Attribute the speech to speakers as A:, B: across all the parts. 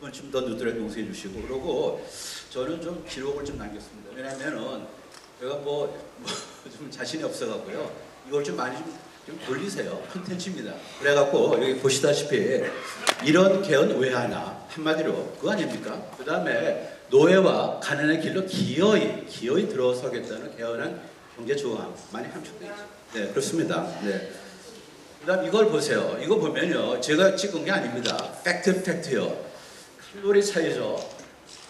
A: 번쯤 더 누드려 용서해 주시고, 그러고 저는 좀 기록을 좀 남겼습니다. 왜냐면은 제가 좀 자신이 없어갖고요. 이걸 좀 많이 좀 돌리세요. 콘텐츠입니다. 그래갖고 여기 보시다시피 이런 개헌 왜 하나? 한마디로 그거 아닙니까? 그 다음에 노예와 가난의 길로 기어이 들어서겠다는 개헌한 경제 조항 많이 함축되어 있죠. 네, 그렇습니다. 네. 그 다음 이걸 보세요. 이거 보면요. 제가 찍은 게 아닙니다. 팩트요. 칼로리 차이죠.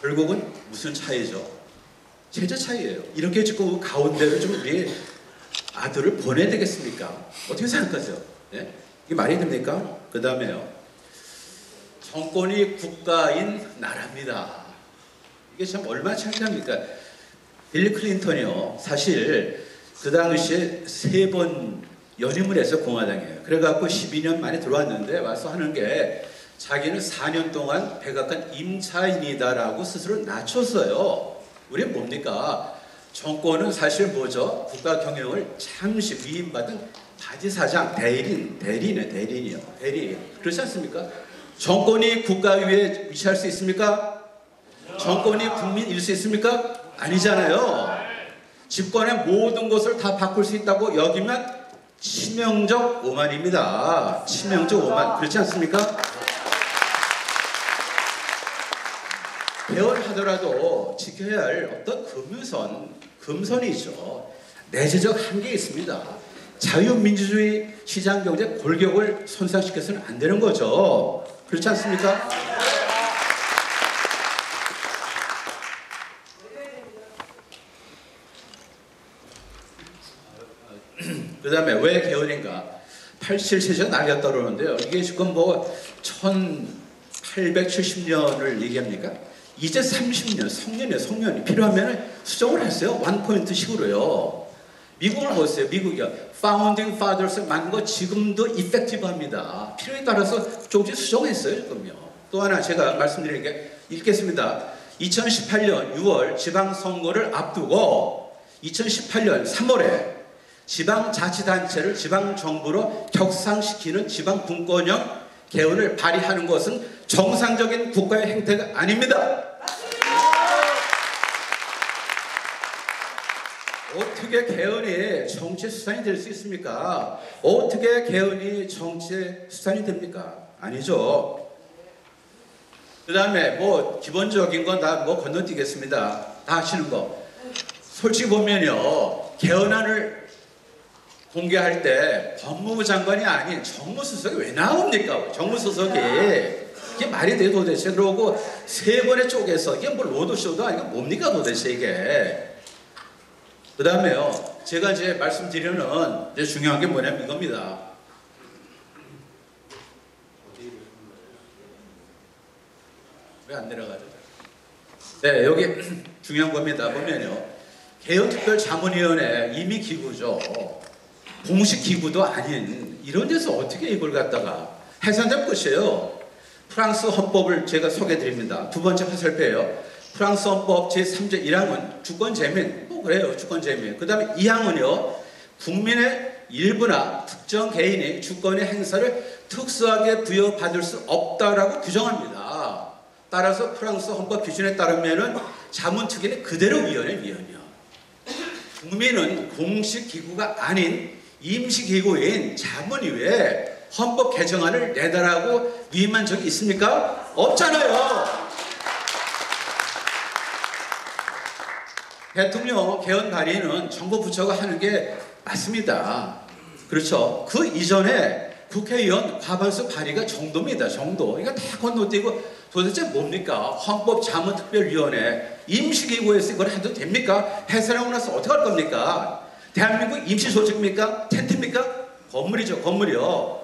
A: 결국은 무슨 차이죠? 체제 차이예요. 이렇게 찍고 가운데로 좀 우리 아들을 보내야 되겠습니까? 어떻게 생각하세요? 네? 이게 말이 됩니까? 그 다음에요. 정권이 국가인 나라입니다. 이게 참 얼마나 창피합니까? 빌리 클린턴이요. 사실 그 당시에 3번 연임을 해서 공화당이에요. 그래갖고 12년 만에 들어왔는데 와서 하는 게 자기는 4년 동안 백악관 임차인이다라고 스스로 낮췄어요. 우리 뭡니까? 정권은 사실 뭐죠? 국가 경영을 잠시 위임받은 바지사장, 대리인이요. 그렇지 않습니까? 정권이 국가 위에 위치할 수 있습니까? 정권이 국민일 수 있습니까? 아니잖아요. 집권의 모든 것을 다 바꿀 수 있다고 여기면 치명적 오만입니다. 치명적 오만. 그렇지 않습니까? 개헌하더라도 지켜야 할 어떤 금선이 있죠. 내재적 한계 있습니다. 자유민주주의 시장경제 골격을 손상시켜서는 안 되는 거죠. 그렇지 않습니까? 그 다음에 왜 개헌인가? 87세제가 날렸다 그러는데요. 이게 지금 1870년을 얘기합니까? 이제 30년, 성년이 필요하면 수정을 했어요. 원포인트 식으로요. 미국을 보세요. 미국이요. 파운딩 파더스 만든 거 지금도 이펙티브합니다. 필요에 따라서 조금씩 수정했어요. 지금요. 또 하나 제가 말씀드리는 게 읽겠습니다. 2018년 6월 지방선거를 앞두고 2018년 3월에 지방자치단체를 지방정부로 격상시키는 지방분권형 개헌을 발의하는 것은 정상적인 국가의 행태가 아닙니다. 어떻게 개헌이 정치 수단이 될 수 있습니까? 어떻게 개헌이 정치 수단이 됩니까? 아니죠. 그 다음에 기본적인 건 다 건너뛰겠습니다. 다 하시는 거. 솔직히 보면요. 개헌안을 공개할 때 법무부 장관이 아닌 정무수석이 왜 나옵니까? 정무수석이. 이게 말이 돼 도대체. 그러고 3번에 쪼개서 이게 로드쇼도 아니고 뭡니까 도대체 이게. 그 다음에요. 제가 이제 말씀드리는 이제 중요한 게 뭐냐면 이겁니다. 왜 안 내려가죠? 네, 여기 중요한 겁니다. 보면요. 개헌특별자문위원회 이미 기구죠. 공식 기구도 아닌 이런 데서 어떻게 이걸 갖다가 해산될 것이에요. 프랑스 헌법을 제가 소개해드립니다. 두 번째 화살표예요. 프랑스 헌법 제3조 1항은 주권재민, 그래요. 주권재민. 그 다음에 2항은요. 국민의 일부나 특정 개인이 주권의 행사를 특수하게 부여받을 수 없다라고 규정합니다. 따라서 프랑스 헌법 기준에 따르면은 자문특위는 그대로 위원이요. 국민은 공식 기구가 아닌 임시기구인 자문위에 헌법 개정안을 내달라고 위임한 적이 있습니까? 없잖아요. 대통령 개헌 발의는 정부 부처가 하는 게 맞습니다. 그렇죠. 그 이전에 국회의원 과반수 발의가 정도입니다. 정도. 이거 다 건너뛰고 도대체 뭡니까? 헌법자문특별위원회 임시기구에서 이걸 해도 됩니까? 해산하고 나서 어떻게 할 겁니까? 대한민국 임시조직입니까? 텐트입니까? 건물이죠. 건물이요.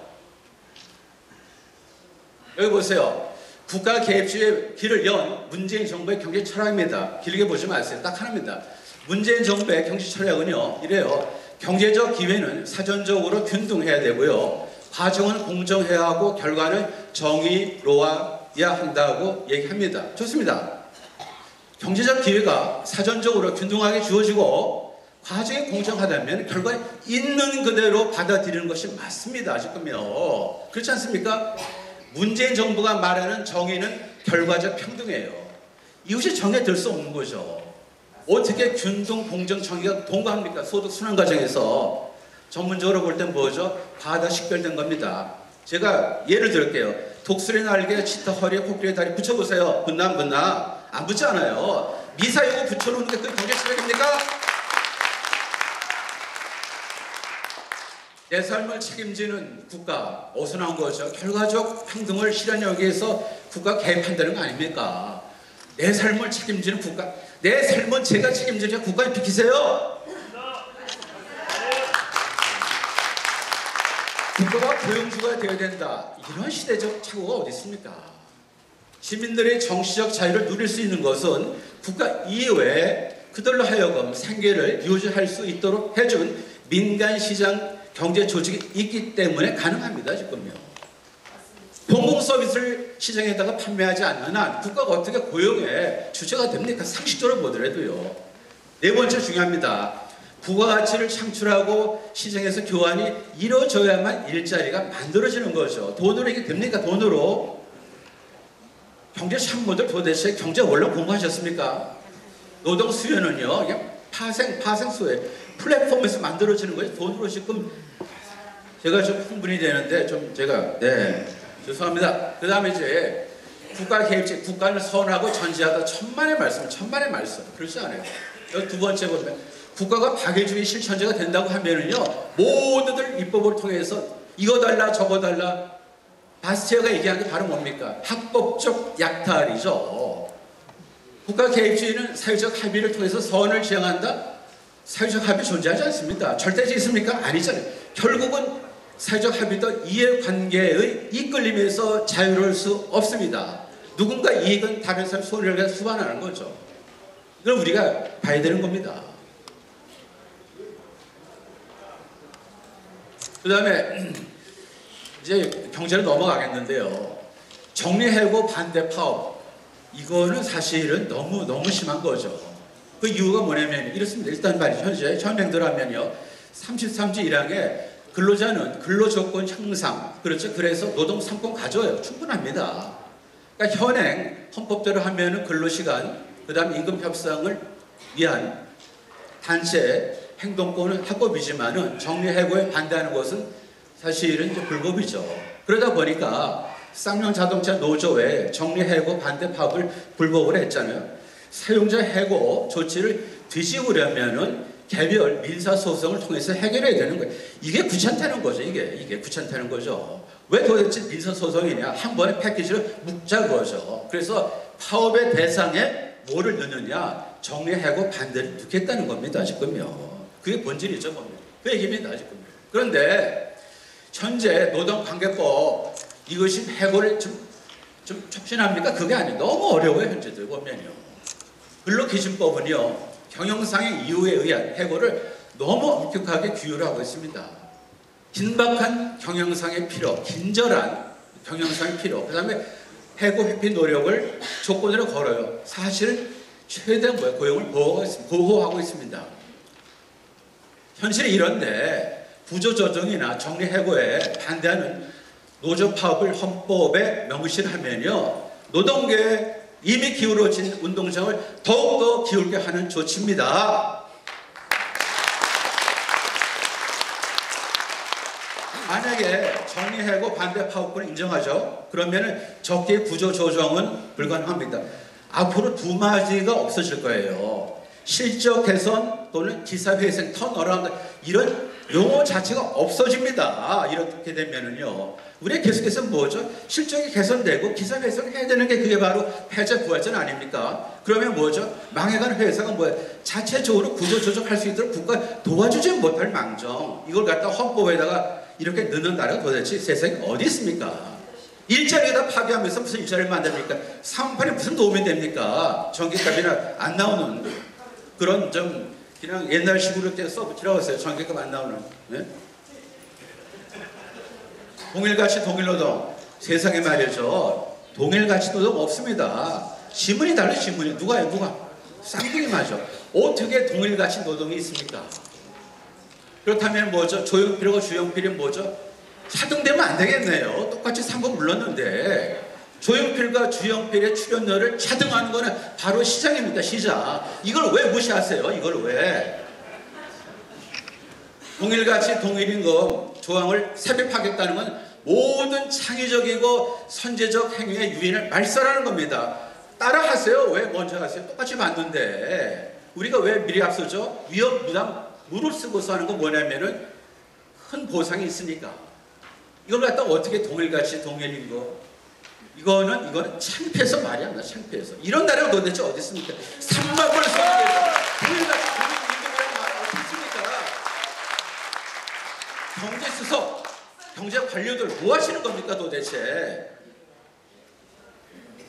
A: 여기 보세요. 국가 개입주의 길을 연 문재인 정부의 경제 철학입니다. 길게 보지 마세요. 딱 하나입니다. 문재인 정부의 경제 철학은요. 이래요. 경제적 기회는 사전적으로 균등해야 되고요. 과정은 공정해야 하고 결과는 정의로워야 한다고 얘기합니다. 좋습니다. 경제적 기회가 사전적으로 균등하게 주어지고 과정이 공정하다면 결과에 있는 그대로 받아들이는 것이 맞습니다. 지금요. 그렇지 않습니까? 문재인 정부가 말하는 정의는 결과적 평등이에요. 이것이 정해질 수 없는 거죠. 어떻게 균등, 공정, 정의가 동거합니까? 소득 순환 과정에서. 전문적으로 볼 땐 뭐죠? 다 식별된 겁니다. 제가 예를 들을게요. 독수리 날개에 치타 허리에 코끼리 다리 붙여보세요. 붙나 안 붙나? 안 붙지 않아요. 미사여고 붙여놓는 게 그게 경제철학입니까? 내 삶을 책임지는 국가, 어디서 나온 거죠? 결과적 평등을 실현하기 위해서 국가 개입한다는 거 아닙니까? 내 삶을 책임지는 국가, 내 삶은 제가 책임지니까 국가에 비키세요. 국가가 고용주가 되어야 된다. 이런 시대적 착오가 어디 있습니까? 시민들의 정치적 자유를 누릴 수 있는 것은 국가 이외에 그들로 하여금 생계를 유지할 수 있도록 해준 민간시장 경제 조직이 있기 때문에 가능합니다. 지금요. 공공 서비스를 시장에다가 판매하지 않는 한 국가가 어떻게 고용의 주체가 됩니까? 상식적으로 보더라도요. 네 번째 중요합니다. 부가가치를 창출하고 시장에서 교환이 이루어져야만 일자리가 만들어지는 거죠. 돈으로 이게 됩니까? 돈으로. 경제 참모들 도대체 경제 원론 공부하셨습니까? 노동 수요는요, 그냥 파생 수요. 플랫폼에서 만들어지는 거예요. 돈으로 지금 제가 좀 흥분이 되는데 좀 제가 죄송합니다. 그 다음에 이제 국가 개입제, 국가를 선하고 전제하다 천만의 말씀. 그렇지 않아요. 여기 두 번째 보면 국가가 박애주의 실천제가 된다고 하면은요, 모두들 입법을 통해서 이거 달라 저거 달라. 바스티아가 얘기한 게 바로 뭡니까? 합법적 약탈이죠. 국가 개입주의는 사회적 합의를 통해서 선을 지향한다? 사회적 합의 존재하지 않습니다. 절대적 있습니까? 아니잖아요. 결국은 사회적 합의도 이해관계의 이끌림에서 자유로울 수 없습니다. 누군가 이익은 다른 사람 손해를 수반하는 거죠. 이걸 우리가 봐야 되는 겁니다. 그 다음에 이제 경제로 넘어가겠는데요. 정리해고 반대 파업, 이거는 사실은 너무 심한 거죠. 그 이유가 뭐냐면 이렇습니다. 일단 말이죠. 현재 현행대로 하면요, 33조 1항에 근로자는 근로조건 향상, 그렇죠. 그래서 노동 3권 가져요. 충분합니다. 그러니까 현행 헌법대로 하면은 근로시간, 그 다음에 임금 협상을 위한 단체 행동권은 합법이지만은 정리해고에 반대하는 것은 사실은 이제 불법이죠. 그러다 보니까 쌍용 자동차 노조에 정리해고 반대 파업을 불법으로 했잖아요. 사용자 해고 조치를 뒤집으려면은 개별 민사소송을 통해서 해결해야 되는 거예요. 이게 귀찮다는 거죠. 이게 귀찮다는 거죠. 왜 도대체 민사소송이냐? 한 번에 패키지를 묶자 거죠. 그래서 파업의 대상에 뭐를 넣느냐? 정리해고 반대를 넣겠다는 겁니다. 지금요. 그게 본질이죠. 그 얘기입니다. 지금. 그런데 현재 노동관계법 이것이 해고를 좀 촉진합니까? 그게 아니에요. 너무 어려워요. 현재들 보면요. 근로기준법은요, 경영상의 이유에 의한 해고를 너무 엄격하게 규율을 하고 있습니다. 긴박한 경영상의 필요, 긴절한 경영상의 필요, 그 다음에 해고 회피 노력을 조건으로 걸어요. 사실은 최대한 고용을 보호하고 있습니다. 현실이 이런데 구조조정이나 정리해고에 반대하는 노조 파업을 헌법에 명시하면요, 노동계에 이미 기울어진 운동장을 더욱더 기울게 하는 조치입니다. 만약에 정리해고 반대 파업권을 인정하죠. 그러면 적계 구조조정은 불가능합니다. 앞으로 두 마디가 없어질 거예요. 실적 개선 또는 기사회생, 턴어라운드, 이런 용어 자체가 없어집니다. 이렇게 되면은요, 우리가 계속해서 뭐죠? 실적이 개선되고 기사회생 해야 되는 게 그게 바로 패자 부활전 아닙니까? 그러면 뭐죠? 망해가는 회사가 뭐예요? 자체적으로 구조조정할 수 있도록 국가 도와주지 못할 망정, 이걸 갖다 헌법에다가 이렇게 넣는 나라가 도대체 세상에 어디 있습니까? 일자리에다 파괴하면서 무슨 일자리를 만듭니까? 사업판에 무슨 도움이 됩니까? 전기값이나 안 나오는 그런 좀 그냥 옛날 식으로 이렇게 써붙이라고 했어요. 전기값 안 나오는. 네? 동일가치 동일노동. 세상에 말이죠. 동일가치 노동 없습니다. 지문이 달라요. 지문이. 누가? 쌍둥이 맞아. 어떻게 동일가치 노동이 있습니까? 그렇다면 뭐죠? 조용필하고 주영필이 뭐죠? 차등되면 안 되겠네요. 똑같이 3번 물렀는데 조용필과 주영필의 출연료를 차등하는 거는 바로 시장입니다. 시장. 이걸 왜 무시하세요? 이걸 왜? 동일가치 동일임금 조항을 삽입하겠다는 건 모든 창의적이고 선제적 행위의 유인을 말살하는 겁니다. 따라하세요. 왜 먼저 하세요? 똑같이 봤는데 우리가 왜 미리 앞서죠? 위험 부담 무릎 쓰고서 하는 건 뭐냐면은 큰 보상이 있으니까. 이걸 갖다 어떻게 동일가치 동일임금? 이거는 창피해서 말이 안 나. 창피해서. 이런 나라가 도대체 어디 있습니까? 3만 불 소리해서 동일가치 동일임금이라는 말 어디 있습니까? 경제수석, 경제 관료들 뭐 하시는 겁니까 도대체?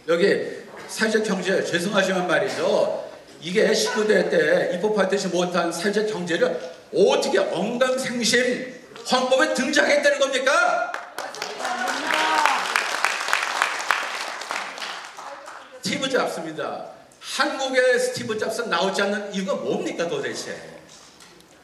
A: 여기 사회적 경제 죄송하지만 말이죠. 이게 19대 때 입법하듯이 못한 사회적 경제를 어떻게 엉강생심 헌법에 등장했다는 겁니까? 스티브 잡스입니다. 한국의 스티브 잡스 나오지 않는 이유가 뭡니까 도대체?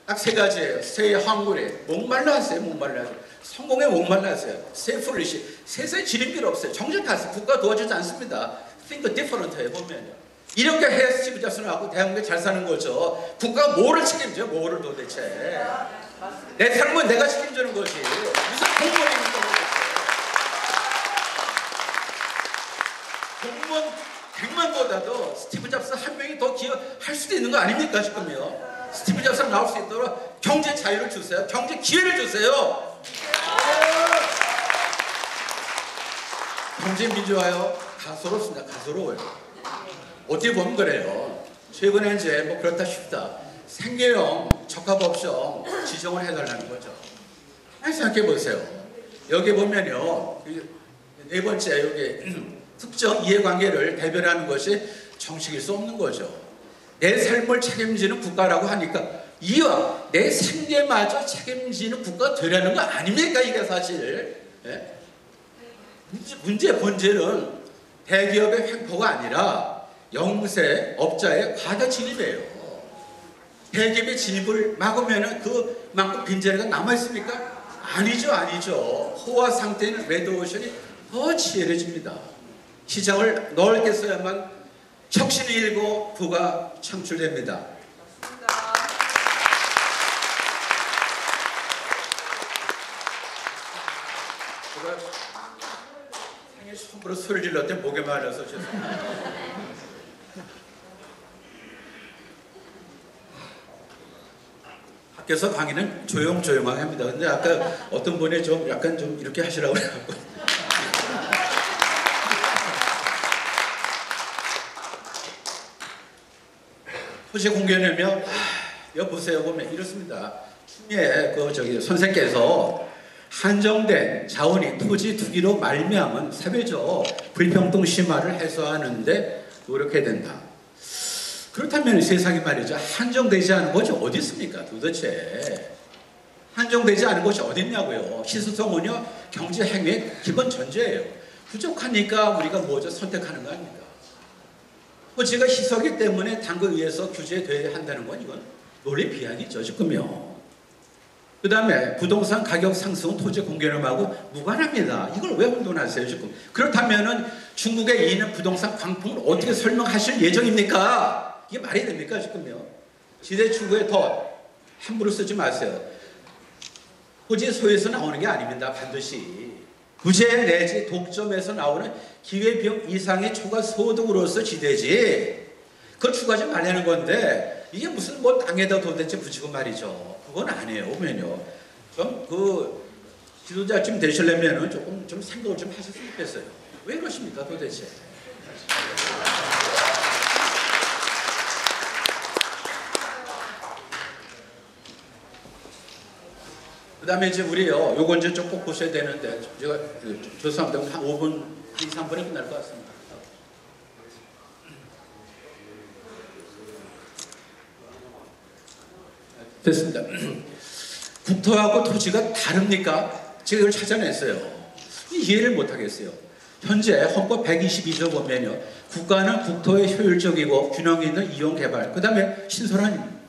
A: 딱 세 가지예요. Stay hungry. 목말라 하세요. 목말라 하세요. 성공에 목말라 하세요. Stay foolish. 세상에 지름길 없어요. 정직하세요. 국가 도와주지 않습니다. Think different 해보면요. 이렇게 해야 스티브 잡스 나오고 대한민국에 잘 사는 거죠. 국가가 뭐를 책임져요? 뭐를 도대체? 내 삶은 내가 책임지는 거지. 무슨 공무원입니까 도대체? 공무원 100만보다도 스티브 잡스 한 명이 더 기여할 수도 있는 거 아닙니까 지금요? 스티브 잡스가 나올 수 있도록 경제 자유를 주세요. 경제 기회를 주세요. 경제 민주화요. 가소롭습니다. 가소로워요. 어떻게 보면 그래요. 최근에 이제 뭐 그렇다 싶다. 생계형 적합업종 지정을 해달라는 거죠. 아니 생각해 보세요. 여기 보면요. 네 번째 여기 특정 이해관계를 대변하는 것이 정책일 수 없는 거죠. 내 삶을 책임지는 국가라고 하니까 이와 내 생계마저 책임지는 국가가 되라는 거 아닙니까? 이게 사실. 예? 문제의 본질은 대기업의 횡포가 아니라 영세업자의 과다 진입이에요. 대기업의 진입을 막으면 그만큼 빈자리가 남아있습니까? 아니죠. 아니죠. 호화 상태인 레드오션이 더 치열해집니다. 시장을 넓게 써야만 혁신이 일고 부가 창출됩니다. 제가 생애 처음으로 소리를 질렀더니 목에 말라서 죄송합니다. 학교에서 강의는 조용조용하게 합니다. 근데 아까 어떤 분이 좀 약간 좀 이렇게 하시라고 그래갖고 토지 공개되면 여보세요 보면 이렇습니다. 추미애 선생께서 한정된 자원이 토지 투기로 말미암은 사회적 불평등 심화를 해소하는데 노력해야 된다. 그렇다면 세상에 말이죠. 한정되지 않은 것이 어디 있습니까? 도대체 한정되지 않은 것이 어디 있냐고요. 희소성은요 경제 행위의 기본 전제예요. 부족하니까 우리가 뭐죠? 선택하는 거 아닙니까? 토지가 희소하기 때문에 당국에 의해서 규제돼야 한다는 건 이건 논리 비약이죠 지금요. 그 다음에 부동산 가격 상승은 토지 공개념하고 무관합니다. 이걸 왜 혼돈하세요 지금? 그렇다면은 중국에 있는 부동산 광풍을 어떻게 설명하실 예정입니까? 이게 말이 됩니까 지금요? 시대 추구에 더 함부로 쓰지 마세요. 토지 소유에서 나오는 게 아닙니다. 반드시 부재 내지 독점에서 나오는 기회비용 이상의 초과 소득으로서 지대지 그걸 추구하지 말라는 건데 이게 무슨 뭐 땅에다 도대체 붙이고 말이죠. 그건 아니에요. 보면요. 좀 그 지도자쯤 되시려면은 조금 좀 생각을 좀 하셨으면 좋겠어요. 왜 그러십니까 도대체? 그 다음에 이제 우리요, 요거 이제 좀 꼭 보셔야 되는데, 제가 죄송합니다. 한 5분, 한 2, 3분에 끝날 것 같습니다. 됐습니다. 국토하고 토지가 다릅니까? 제가 이걸 찾아냈어요. 이해를 못하겠어요. 현재 헌법 122조 보면요, 국가는 국토의 효율적이고 균형 있는 이용 개발, 그 다음에 신선한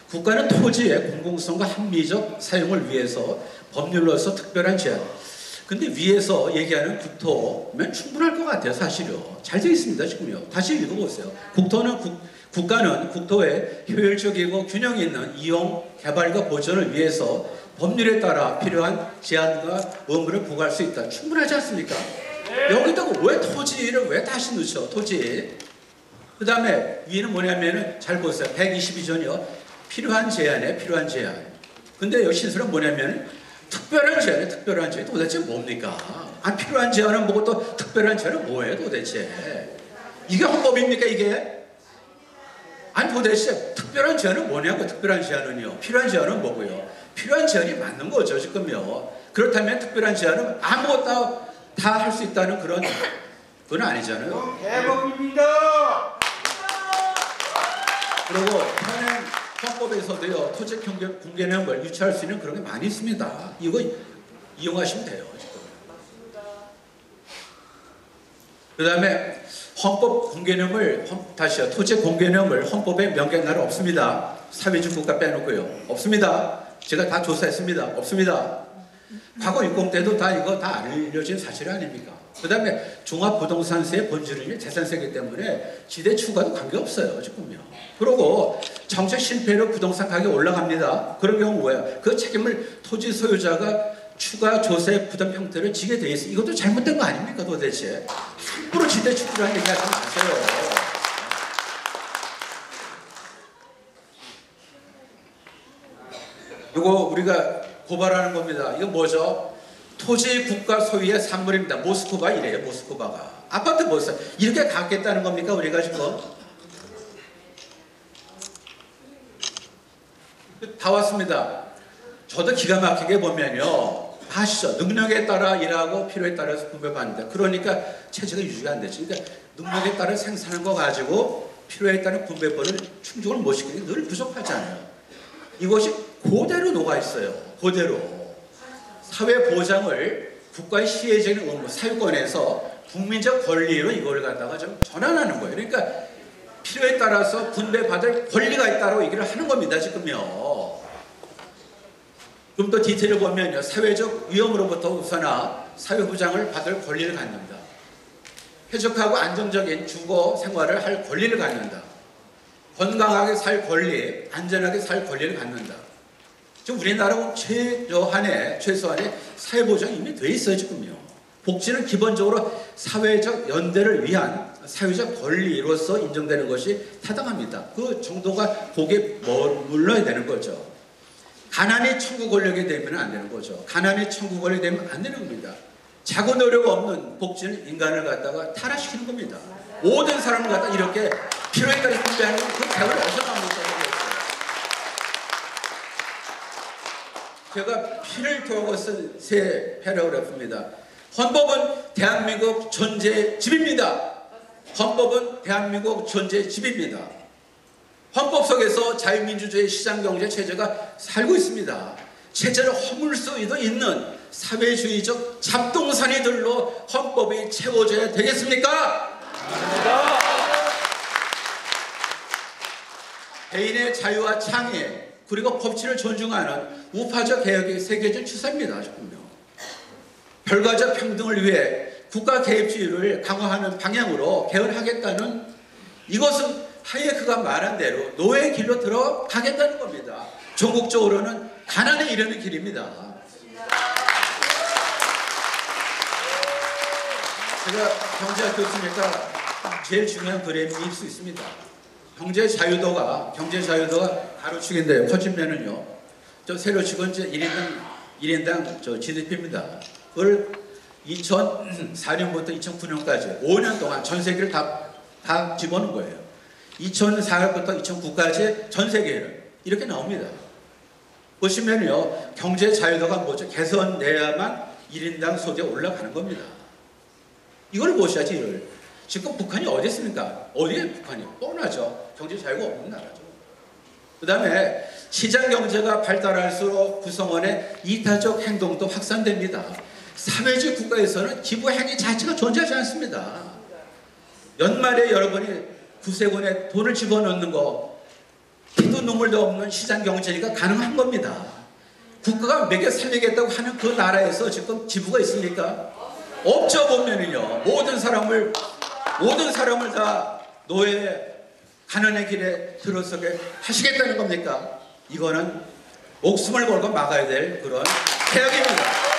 A: 국가는 토지의 공공성과 합리적 사용을 위해서 법률로서 특별한 제한. 근데 위에서 얘기하는 국토면 충분할 것 같아요. 사실요. 잘 되어 있습니다. 지금요. 다시 읽어보세요. 국가는 국토의 효율적이고 균형 있는 이용, 개발과 보존을 위해서 법률에 따라 필요한 제한과 의무를 부과할 수 있다. 충분하지 않습니까? 여기다가 왜 토지를 왜 다시 넣죠? 토지. 그 다음에 위는 뭐냐면은 잘 보세요. 122조는요. 필요한 제한에 필요한 제한. 근데 여기 신설은 뭐냐면 특별한 제한에 특별한 제한. 도대체 뭡니까? 안 필요한 제한은 뭐고 또 특별한 제한은 뭐예요 도대체? 이게 헌법입니까 이게? 아니 도대체 특별한 제한은 뭐냐고. 특별한 제한은요. 필요한 제한은 뭐고요? 필요한 제한이 맞는 거죠 지금요. 그렇다면 특별한 제한은 아무것도 다 할 수 있다는 그건 아니잖아요.
B: 대법입니다.
A: 그리고 현행 헌법에서도요 토지 공개 내용을 유치할 수 있는 그런 게 많이 있습니다. 이거 이용하시면 돼요 지금. 그 다음에 헌법 공개 내용을 다시요. 토지 공개 내용을 헌법에 명기한 나라 없습니다. 사회주의 국가 빼놓고요. 없습니다. 제가 다 조사했습니다. 없습니다. 과거 육공 때도 다 이거 다 알려진 사실 아닙니까? 그 다음에 종합부동산세의 본질은 재산세이기 때문에 지대 추가도 관계없어요 지금요. 그리고 정책 실패로 부동산 가격이 올라갑니다. 그런 경우 뭐야? 그 책임을 토지 소유자가 추가 조세 부담 형태를 지게 돼 있어. 이것도 잘못된 거 아닙니까 도대체? 함부로 지대 추구라는 얘기 하지 마세요. 이거 우리가 고발하는 겁니다. 이거 뭐죠? 토지 국가 소유의 산물입니다. 모스크바 이래요. 모스크바가. 아파트 보세요. 이렇게 갖겠다는 겁니까 우리가 지금? 다 왔습니다. 저도 기가 막히게 보면요. 아시죠? 능력에 따라 일하고 필요에 따라서 분배받는다. 그러니까 체제가 유지가 안 되죠. 그러니까 능력에 따라 생산한 거 가지고 필요에 따른 분배법을 충족을 못 시키는 게 늘 부족하잖아요. 이것이 그대로 녹아 있어요. 그대로. 사회 보장을 국가의 시혜적인 의무, 사유권에서 국민적 권리로 이걸 갖다가 좀 전환하는 거예요. 그러니까 필요에 따라서 분배받을 권리가 있다고 얘기를 하는 겁니다. 지금요. 좀 더 디테일을 보면요. 사회적 위험으로부터 우선화 사회보장을 받을 권리를 갖는다. 쾌적하고 안정적인 주거 생활을 할 권리를 갖는다. 건강하게 살 권리, 안전하게 살 권리를 갖는다. 지금 우리나라는 최소한의 사회보장이 이미 돼 있어요 지금요. 복지는 기본적으로 사회적 연대를 위한 사회적 권리로서 인정되는 것이 타당합니다. 그 정도가 거기에 머물러야 되는 거죠. 가난이 천국 권력이 되면 안 되는 거죠. 가난이 천국 권력이 되면 안 되는 겁니다. 자고 노력 없는 복지는 인간을 갖다가 타락시키는 겁니다. 모든 사람을 갖다 이렇게 필요에 따라 분배하는 건 그 대우를 어디서 나옵니까? 제가 피를 토하고 쓴 새 패러그래프입니다. 헌법은 대한민국 존재의 집입니다. 헌법은 대한민국 존재의 집입니다. 헌법 속에서 자유민주주의 시장경제 체제가 살고 있습니다. 체제를 허물 수도 있는 사회주의적 잡동사니들로 헌법이 채워져야 되겠습니까? 개인의 자유와 창의 그리고 법치를 존중하는 우파적 개혁이 세계적 추세입니다. 지금요. 결과적 평등을 위해 국가 개입주의를 강화하는 방향으로 개헌하겠다는 이것은 하이에크가 말한 대로 노예의 길로 들어가겠다는 겁니다. 전국적으로는 가난에 이르는 길입니다. 제가 경제학 교수니까 제일 중요한 그림일 수 있습니다. 경제 자유도가 가로축인데요. 커지면은요. 저 새로 치고 이제 1인당 저 GDP입니다. 그걸 2004년부터 2009년까지 5년 동안 전 세계를 다 집어넣은 거예요. 2004년부터 2009까지 전 세계를 이렇게 나옵니다. 보시면요. 경제 자유도가 뭐죠? 개선돼야만 1인당 소득이 올라가는 겁니다. 이걸 보셔야지 이걸. 지금 북한이 어디 있습니까? 어디에 북한이? 뻔하죠. 경제 자유가 없는 나라죠. 그 다음에 시장 경제가 발달할수록 구성원의 이타적 행동도 확산됩니다. 사회주의 국가에서는 기부 행위 자체가 존재하지 않습니다. 연말에 여러분이 구세군에 돈을 집어넣는 거 피도 눈물도 없는 시장 경제가 가능한 겁니다. 국가가 먹여 살리겠다고 하는 그 나라에서 지금 지부가 있습니까? 없죠. 보면은요, 모든 사람을 다 노예 가난의 길에 들어서게 하시겠다는 겁니까? 이거는 목숨을 걸고 막아야 될 그런 태역입니다.